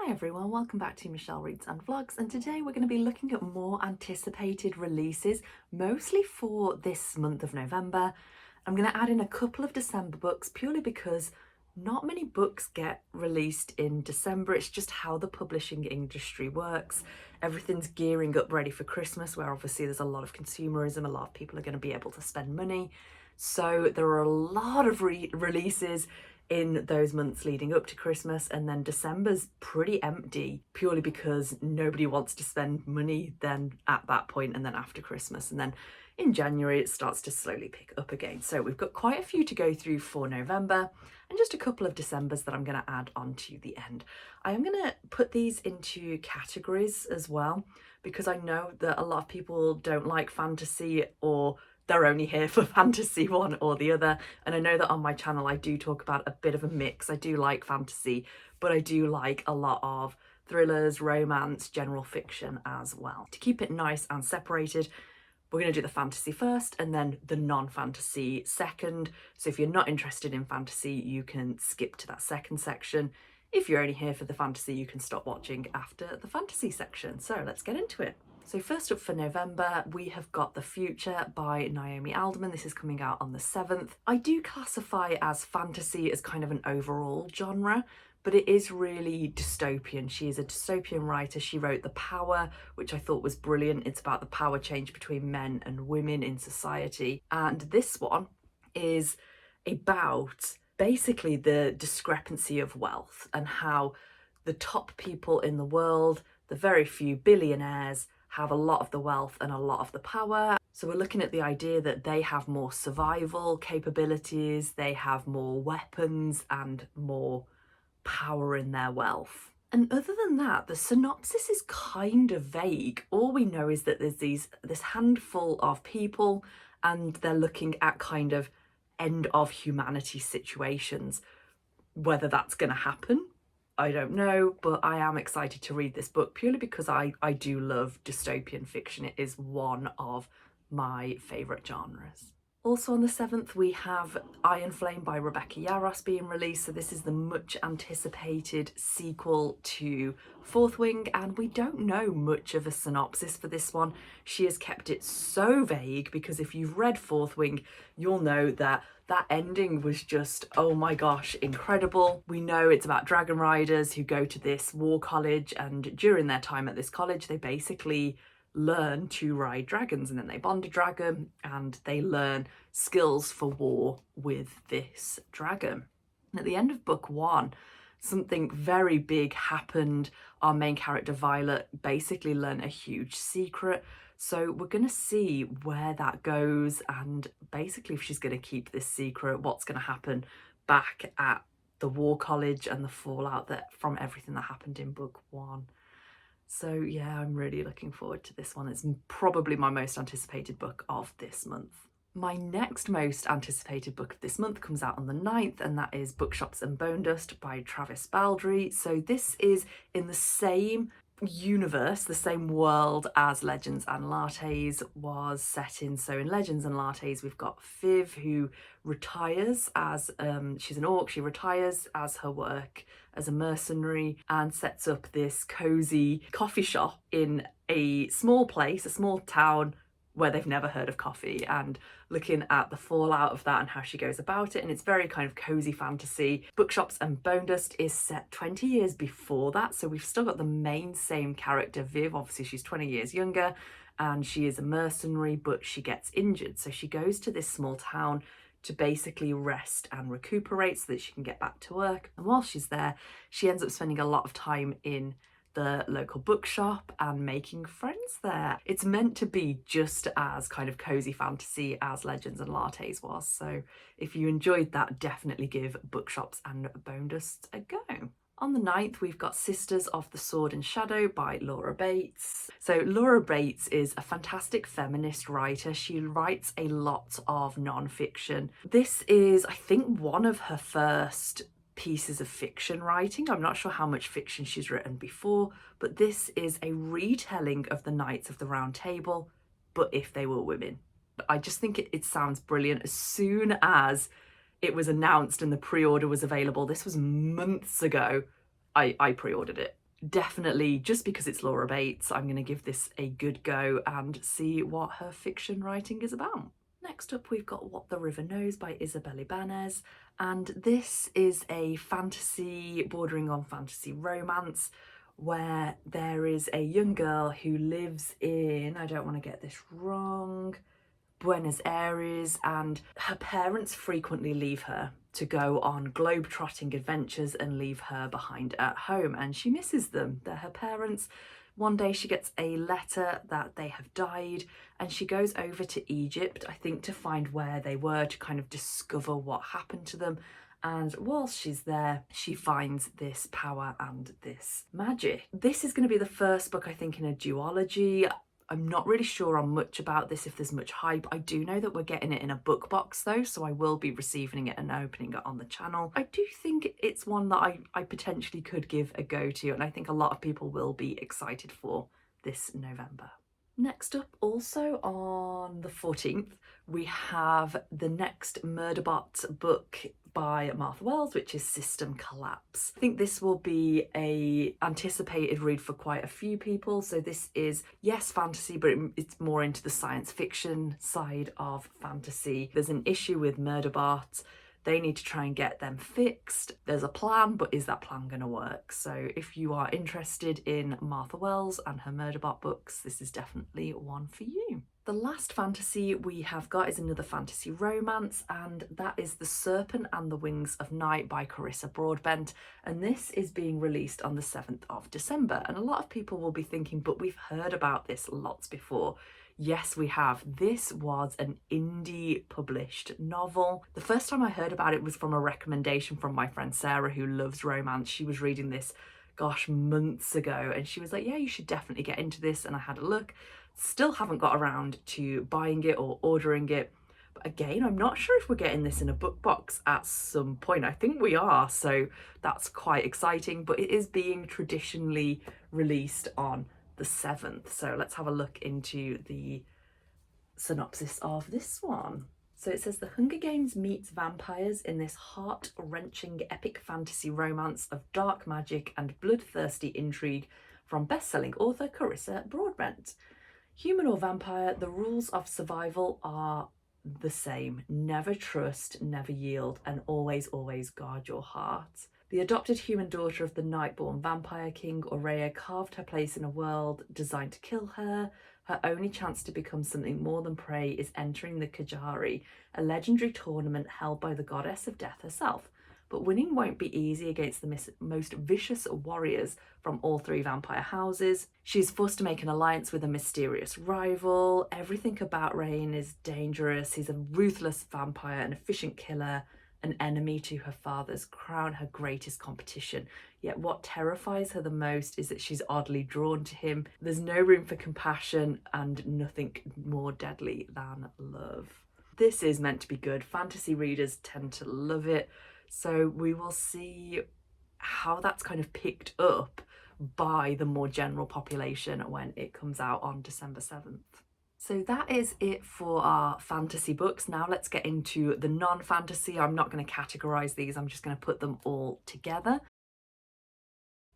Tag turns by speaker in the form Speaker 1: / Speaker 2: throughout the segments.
Speaker 1: Hi everyone, welcome back to Michelle Reads and Vlogs, and today we're going to be looking at more anticipated releases, mostly for this month of November. I'm going to add in a couple of December books purely because not many books get released in December. It's just how the publishing industry works. Everything's gearing up ready for Christmas, where obviously there's a lot of consumerism, a lot of people are going to be able to spend money. So there are a lot of releases in those months leading up to Christmas, and then December's pretty empty purely because nobody wants to spend money then at that point and then after Christmas, and then in January it starts to slowly pick up again. So we've got quite a few to go through for November and just a couple of Decembers that I'm going to add on to the end. I am going to put these into categories as well because I know that a lot of people don't like fantasy, or they're only here for fantasy, one or the other. And I know that on my channel I do talk about a bit of a mix. I do like fantasy, but I do like a lot of thrillers, romance, general fiction as well. To keep it nice and separated, we're going to do the fantasy first and then the non-fantasy second. So if you're not interested in fantasy, you can skip to that second section. If you're only here for the fantasy, you can stop watching after the fantasy section. So let's get into it. So first up for November, we have got The Future by Naomi Alderman. This is coming out on the 7th. I do classify as fantasy as kind of an overall genre, but it is really dystopian. She is a dystopian writer. She wrote The Power, which I thought was brilliant. It's about the power change between men and women in society. And this one is about basically the discrepancy of wealth and how the top people in the world, the very few billionaires, have a lot of the wealth and a lot of the power. So we're looking at the idea that they have more survival capabilities, they have more weapons and more power in their wealth. And other than that, the synopsis is kind of vague. All we know is that there's this handful of people and they're looking at kind of end of humanity situations. Whether that's going to happen, I don't know, but I am excited to read this book purely because I do love dystopian fiction. It is one of my favourite genres. Also on the 7th, we have Iron Flame by Rebecca Yarros being released. So this is the much anticipated sequel to Fourth Wing, and we don't know much of a synopsis for this one. She has kept it so vague because if you've read Fourth Wing, you'll know that ending was just, oh my gosh, incredible. We know it's about dragon riders who go to this war college, and during their time at this college, they basically learn to ride dragons, and then they bond a dragon and they learn skills for war with this dragon. And at the end of book 1, something very big happened. Our main character Violet basically learned a huge secret. So we're going to see where that goes, and basically if she's going to keep this secret, what's going to happen back at the war college and the fallout from everything that happened in book 1. So yeah, I'm really looking forward to this one. It's probably my most anticipated book of this month. My next most anticipated book of this month comes out on the 9th, and that is Bookshops and Bonedust by Travis Baldree. So this is in the same universe, the same world as Legends and Lattes was set in. So in Legends and Lattes, we've got Viv, who retires as she's an orc. She retires as her work as a mercenary and sets up this cozy coffee shop in a small place, a small town where they've never heard of coffee, and looking at the fallout of that and how she goes about it. And it's very kind of cozy fantasy. Bookshops and Bonedust is set 20 years before that, so we've still got the same character, Viv. Obviously she's 20 years younger and she is a mercenary, but she gets injured, so she goes to this small town to basically rest and recuperate so that she can get back to work. And while she's there, she ends up spending a lot of time in the local bookshop and making friends there. It's meant to be just as kind of cozy fantasy as Legends and Lattes was. So if you enjoyed that, definitely give Bookshops and Bonedust a go. On the 9th, we've got Sisters of the Sword and Shadow by Laura Bates. So Laura Bates is a fantastic feminist writer. She writes a lot of non-fiction. This is, I think, one of her first pieces of fiction writing. I'm not sure how much fiction she's written before, but this is a retelling of the Knights of the Round Table, but if they were women. I just think it sounds brilliant. As soon as it was announced and the pre-order was available, this was months ago, I pre-ordered it definitely, just because it's Laura Bates, I'm going to give this a good go and see what her fiction writing is about. Next up, we've got What the River Knows by Isabel Ibañez, and this is a fantasy bordering on fantasy romance where there is a young girl who lives in, I don't want to get this wrong, Buenos Aires, and her parents frequently leave her to go on globe-trotting adventures and leave her behind at home, and she misses them. They're her parents. One day she gets a letter that they have died, and she goes over to Egypt, I think, to find where they were, to kind of discover what happened to them. And whilst she's there, she finds this power and this magic. This is going to be the first book, I think, in a duology. I'm not really sure on much about this, if there's much hype. I do know that we're getting it in a book box though, so I will be receiving it and opening it on the channel. I do think it's one that I potentially could give a go to, and I think a lot of people will be excited for this November. Next up, also on the 14th, we have the next Murderbot book by Martha Wells, which is System Collapse. I think this will be a anticipated read for quite a few people. So this is, yes, fantasy, but it's more into the science fiction side of fantasy. There's an issue with Murderbot. They need to try and get them fixed. There's a plan, but is that plan going to work? So if you are interested in Martha Wells and her Murderbot books, this is definitely one for you. The last fantasy we have got is another fantasy romance, and that is The Serpent and the Wings of Night by Carissa Broadbent, and this is being released on the 7th of December. And a lot of people will be thinking, but we've heard about this lots before. Yes, we have. This was an indie published novel. The first time I heard about it was from a recommendation from my friend Sarah, who loves romance. She was reading this, gosh, months ago, and she was like, yeah, you should definitely get into this. And I had a look. Still haven't got around to buying it or ordering it. But again, I'm not sure if we're getting this in a book box at some point. I think we are, so that's quite exciting. But it is being traditionally released on the 7th. So let's have a look into the synopsis of this one. So it says, The Hunger Games meets vampires in this heart-wrenching epic fantasy romance of dark magic and bloodthirsty intrigue from best-selling author Carissa Broadbent. Human or vampire, the rules of survival are the same. Never trust, never yield, and always, always guard your heart. The adopted human daughter of the night-born vampire king Aurea carved her place in a world designed to kill her. Her only chance to become something more than prey is entering the Kajari, a legendary tournament held by the goddess of death herself. But winning won't be easy against the most vicious warriors from all three vampire houses. She's forced to make an alliance with a mysterious rival. Everything about Rain is dangerous. He's a ruthless vampire, an efficient killer, an enemy to her father's crown, her greatest competition. Yet what terrifies her the most is that she's oddly drawn to him. There's no room for compassion and nothing more deadly than love. This is meant to be good. Fantasy readers tend to love it. So we will see how that's kind of picked up by the more general population when it comes out on December 7th. So that is it for our fantasy books. Now let's get into the non-fantasy. I'm not going to categorise these, I'm just going to put them all together.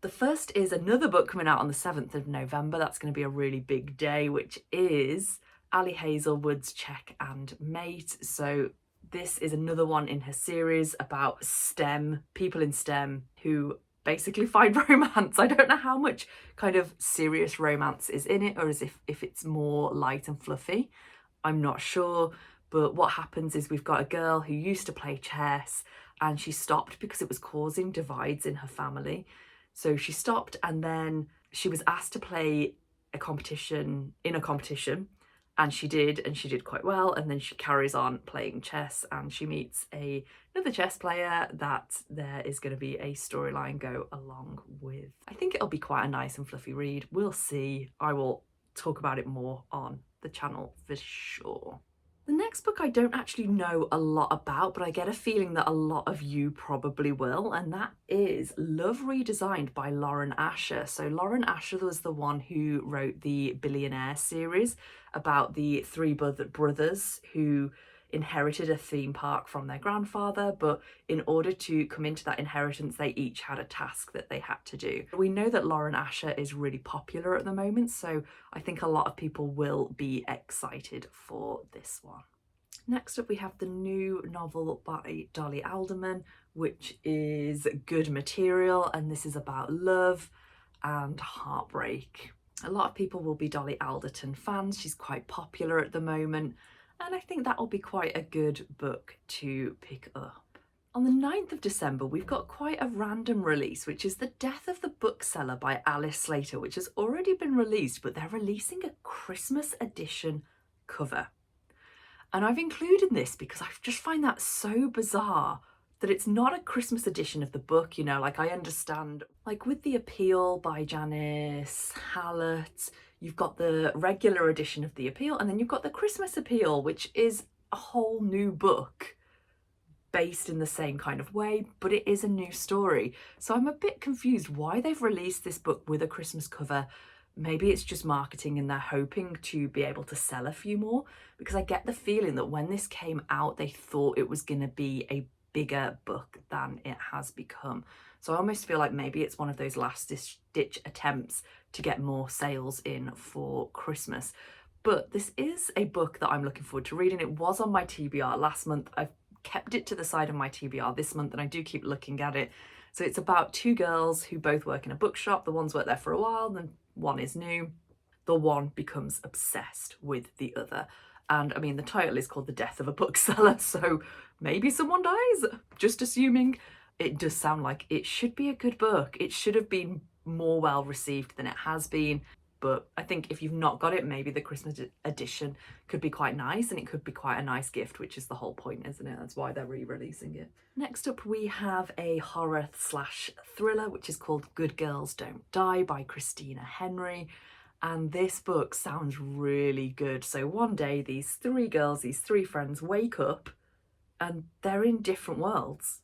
Speaker 1: The first is another book coming out on the 7th of November. That's going to be a really big day, which is Ali Hazelwood's Check and Mate. So this is another one in her series about STEM, people in STEM who basically find romance. I don't know how much kind of serious romance is in it, or as if it's more light and fluffy. I'm not sure. But what happens is we've got a girl who used to play chess and she stopped because it was causing divides in her family. So she stopped, and then she was asked to play a competition, and she did quite well. And then she carries on playing chess and she meets another chess player that there is going to be a storyline go along with. I think it'll be quite a nice and fluffy read. We'll see. I will talk about it more on the channel for sure. The next book I don't actually know a lot about, but I get a feeling that a lot of you probably will, and that is Love Redesigned by Lauren Asher. So Lauren Asher was the one who wrote the Billionaire series about the three brothers who inherited a theme park from their grandfather, but in order to come into that inheritance, they each had a task that they had to do. We know that Lauren Asher is really popular at the moment, so I think a lot of people will be excited for this one. Next up, we have the new novel by Dolly Alderman, which is good material, and this is about love and heartbreak. A lot of people will be Dolly Alderton fans. She's quite popular at the moment, and I think that will be quite a good book to pick up. On the 9th of December, we've got quite a random release, which is The Death of the Bookseller by Alice Slater, which has already been released, but they're releasing a Christmas edition cover. And I've included this because I just find that so bizarre that it's not a Christmas edition of the book, you know, like I understand, like with The Appeal by Janice Hallett, you've got the regular edition of The Appeal, and then you've got the Christmas Appeal, which is a whole new book based in the same kind of way, but it is a new story. So I'm a bit confused why they've released this book with a Christmas cover. Maybe it's just marketing and they're hoping to be able to sell a few more, because I get the feeling that when this came out, they thought it was going to be a bigger book than it has become. So I almost feel like maybe it's one of those last ditch attempts to get more sales in for Christmas. But this is a book that I'm looking forward to reading. It was on my TBR last month. I've kept it to the side of my TBR this month, and I do keep looking at it. So it's about two girls who both work in a bookshop. The one's worked there for a while, then one is new. The one becomes obsessed with the other. And I mean, the title is called The Death of a Bookseller, so maybe someone dies, just assuming. It does sound like it should be a good book. It should have been more well received than it has been. But I think if you've not got it, maybe the Christmas edition could be quite nice, and it could be quite a nice gift, which is the whole point, isn't it? That's why they're re-releasing it. Next up, we have a horror/thriller, which is called Good Girls Don't Die by Christina Henry. And this book sounds really good. So one day, these three girls, these three friends, wake up and they're in different worlds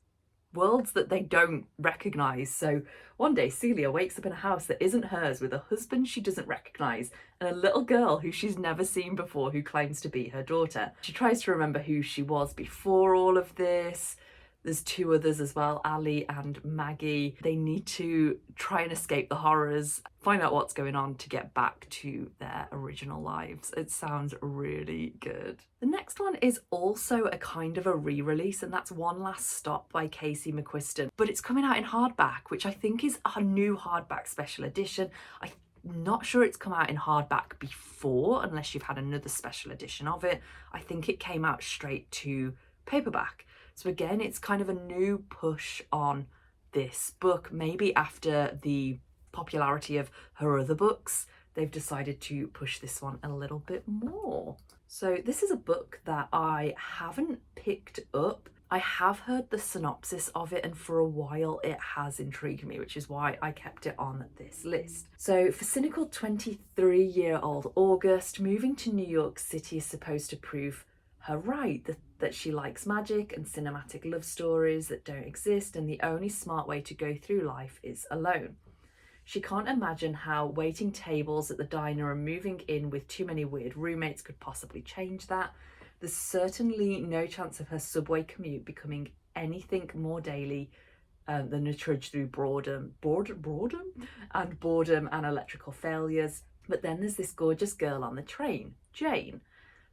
Speaker 1: that they don't recognise. So one day Celia wakes up in a house that isn't hers with a husband she doesn't recognise and a little girl who she's never seen before who claims to be her daughter. She tries to remember who she was before all of this. There's two others as well, Ali and Maggie. They need to try and escape the horrors, find out what's going on to get back to their original lives. It sounds really good. The next one is also a kind of a re-release, and that's One Last Stop by Casey McQuiston. But it's coming out in hardback, which I think is a new hardback special edition. I'm not sure it's come out in hardback before, unless you've had another special edition of it. I think it came out straight to paperback. So again, it's kind of a new push on this book. Maybe after the popularity of her other books, they've decided to push this one a little bit more. So this is a book that I haven't picked up. I have heard the synopsis of it, and for a while it has intrigued me, which is why I kept it on this list. So for cynical 23-year-old August, moving to New York City is supposed to prove her right, that she likes magic and cinematic love stories that don't exist, and the only smart way to go through life is alone. She can't imagine how waiting tables at the diner and moving in with too many weird roommates could possibly change that. There's certainly no chance of her subway commute becoming anything more daily than a trudge through boredom and electrical failures. But then there's this gorgeous girl on the train, Jane.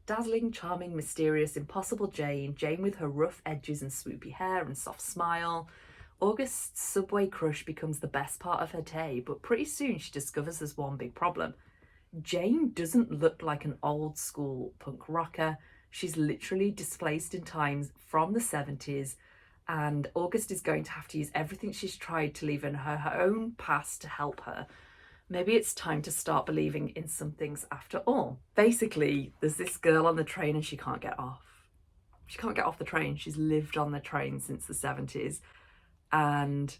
Speaker 1: Dazzling, charming, mysterious, impossible Jane with her rough edges and swoopy hair and soft smile. August's subway crush becomes the best part of her day, but pretty soon she discovers there's one big problem. Jane doesn't look like an old school punk rocker. She's literally displaced in times from the 70s, and August is going to have to use everything she's tried to leave in her own past to help her. Maybe it's time to start believing in some things after all. Basically, there's this girl on the train and she can't get off. She can't get off the train. She's lived on the train since the 70s, and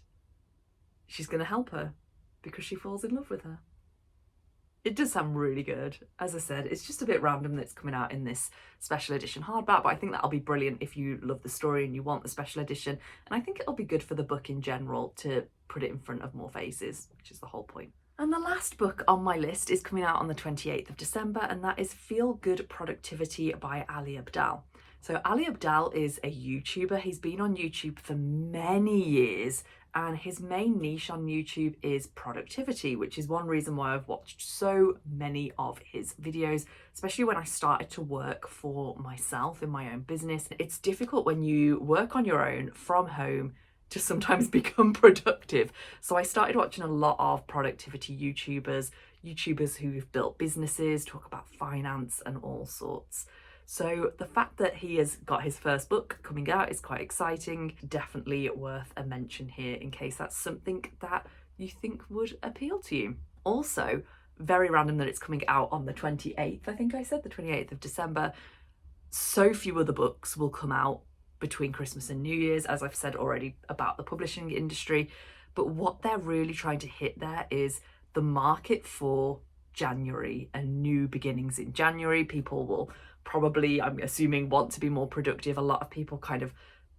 Speaker 1: she's going to help her because she falls in love with her. It does sound really good. As I said, it's just a bit random that it's coming out in this special edition hardback, but I think that'll be brilliant if you love the story and you want the special edition. And I think it'll be good for the book in general to put it in front of more faces, which is the whole point. And the last book on my list is coming out on the 28th of December, and that is Feel Good Productivity by Ali Abdaal. So Ali Abdaal is a YouTuber. He's been on YouTube for many years, and his main niche on YouTube is productivity, which is one reason why I've watched so many of his videos, especially when I started to work for myself in my own business. It's difficult when you work on your own from home to sometimes become productive. So I started watching a lot of productivity YouTubers who've built businesses, talk about finance and all sorts. So the fact that he has got his first book coming out is quite exciting. Definitely worth a mention here in case that's something that you think would appeal to you. Also, very random that it's coming out on the 28th, I think I said, the 28th of December. So few other books will come out between Christmas and New Year's, as I've said already about the publishing industry. But what they're really trying to hit there is the market for January and new beginnings in January. People will probably, I'm assuming, want to be more productive. A lot of people kind of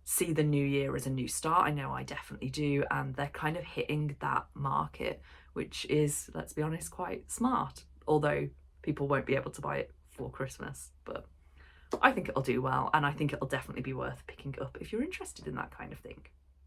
Speaker 1: see the new year as a new start. I know I definitely do. And they're kind of hitting that market, which is, let's be honest, quite smart. Although people won't be able to buy it for Christmas. But I think it'll do well. And I think it'll definitely be worth picking up if you're interested in that kind of thing.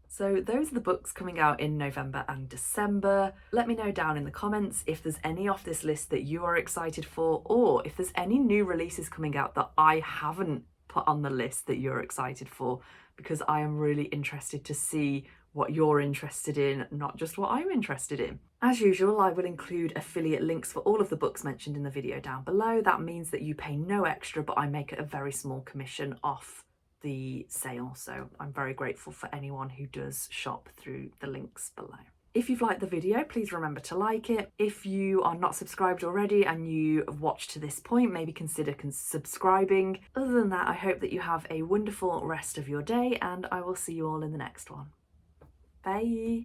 Speaker 1: So those are the books coming out in November and December. Let me know down in the comments if there's any off this list that you are excited for, or if there's any new releases coming out that I haven't put on the list that you're excited for, because I am really interested to see what you're interested in, not just what I'm interested in. As usual, I will include affiliate links for all of the books mentioned in the video down below. That means that you pay no extra, but I make a very small commission off the sale, so I'm very grateful for anyone who does shop through the links below. If you've liked the video, please remember to like it. If you are not subscribed already and you have watched to this point, maybe consider subscribing. Other than that, I hope that you have a wonderful rest of your day, and I will see you all in the next one. Bye!